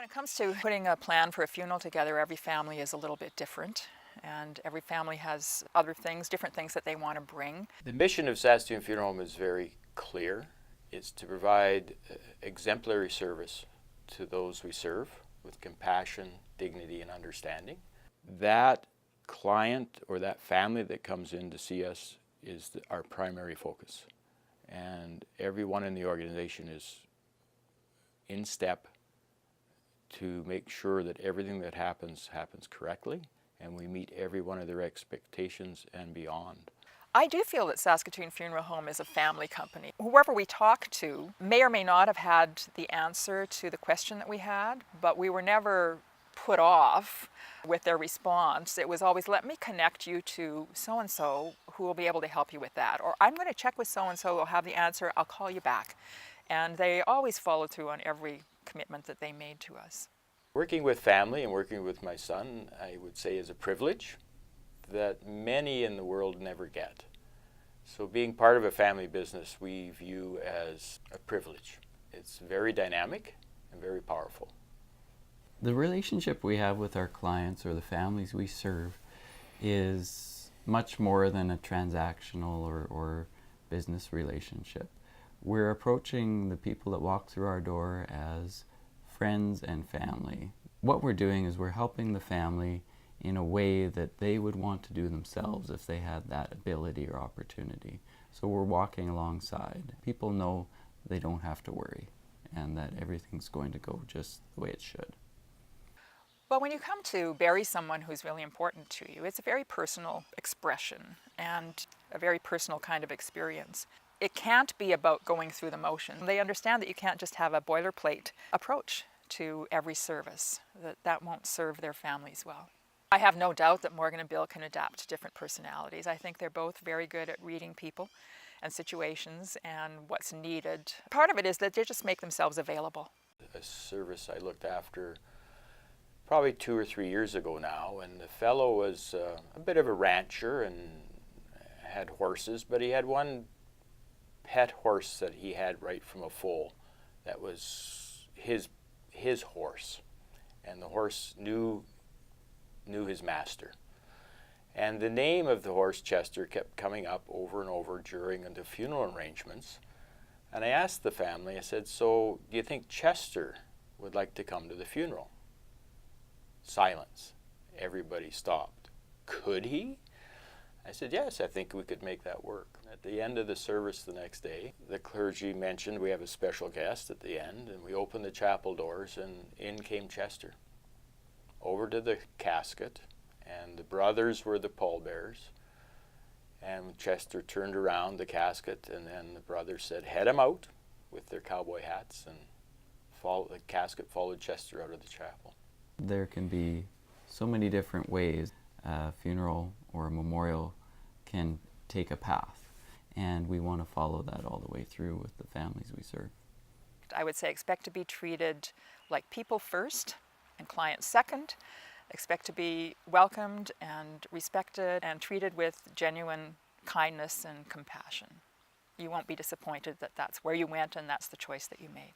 it comes to putting a plan for a funeral together, every family is a little bit different, and every family has other things, different things that they want to bring. The mission of Saskatoon Funeral Home is very clear. It's to provide exemplary service to those we serve with compassion, dignity, and understanding. That client or that family that comes in to see us is our primary focus. And everyone in the organization is in step to make sure that everything that happens correctly, and we meet every one of their expectations and beyond. I do feel that Saskatoon Funeral Home is a family company. Whoever we talk to may or may not have had the answer to the question that we had, but we were never put off with their response. It was always, let me connect you to so-and-so who will be able to help you with that. Or I'm going to check with so-and-so, who'll have the answer, I'll call you back. And they always followed through on every commitment that they made to us. Working with family and working with my son, I would say, is a privilege that many in the world never get. So being part of a family business we view as a privilege. It's very dynamic and very powerful. The relationship we have with our clients or the families we serve is much more than a transactional or business relationship. We're approaching the people that walk through our door as friends and family. What we're doing is we're helping the family in a way that they would want to do themselves if they had that ability or opportunity. So we're walking alongside. People know they don't have to worry and that everything's going to go just the way it should. Well, when you come to bury someone who's really important to you, it's a very personal expression and a very personal kind of experience. It can't be about going through the motion. They understand that you can't just have a boilerplate approach to every service, that won't serve their families well. I have no doubt that Morgan and Bill can adapt to different personalities. I think they're both very good at reading people and situations and what's needed. Part of it is that they just make themselves available. A service I looked after probably 2 or 3 years ago now, and the fellow was a bit of a rancher and had horses, but he had one pet horse that he had right from a foal that was his horse, and the horse knew his master. And the name of the horse, Chester, kept coming up over and over during the funeral arrangements. And I asked the family, I said, so do you think Chester would like to come to the funeral? Silence. Everybody stopped. Could he? I said, yes, I think we could make that work. At the end of the service the next day, the clergy mentioned we have a special guest at the end, and we opened the chapel doors, and in came Chester. Over to the casket, and the brothers were the pallbearers. And Chester turned around the casket, and then the brothers said, head him out, with their cowboy hats, and the casket followed Chester out of the chapel. There can be so many different ways a funeral or a memorial can take a path, and we want to follow that all the way through with the families we serve. I would say expect to be treated like people first and clients second. Expect to be welcomed and respected and treated with genuine kindness and compassion. You won't be disappointed that that's where you went and that's the choice that you made.